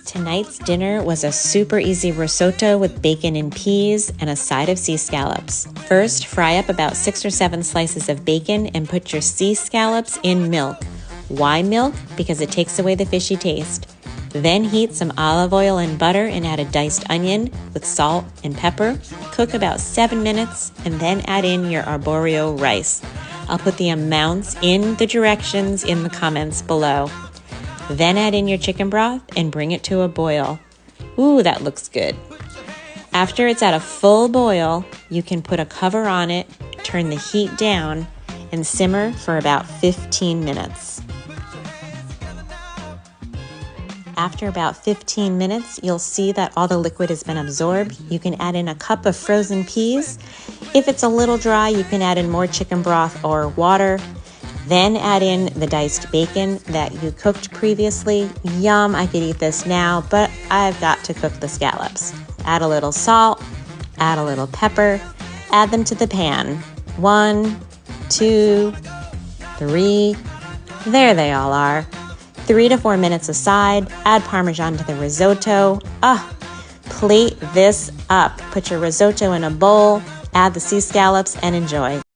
Tonight's dinner was a super easy risotto with bacon and peas and a side of sea scallops. First, fry up about 6 or 7 slices of bacon and put your sea scallops in milk. Why milk? Because it takes away the fishy taste. Then heat some olive oil and butter and add a diced onion with salt and pepper. Cook about 7 minutes and then add in your arborio rice. I'll put the amounts in the directions in the comments below. Then add in your chicken broth and bring it to a boil. Ooh, that looks good. After it's at a full boil, you can put a cover on it, turn the heat down, and simmer for about 15 minutes. After about 15 minutes, you'll see that all the liquid has been absorbed. You can add in a cup of frozen peas. If it's a little dry, you can add in more chicken broth or water. Then add in the diced bacon that you cooked previously. Yum, I could eat this now, but I've got to cook the scallops. Add a little salt, add a little pepper, add them to the pan. 1, 2, 3, there they all are. 3 to 4 minutes aside, add Parmesan to the risotto. Plate this up. Put your risotto in a bowl, add the sea scallops, and enjoy.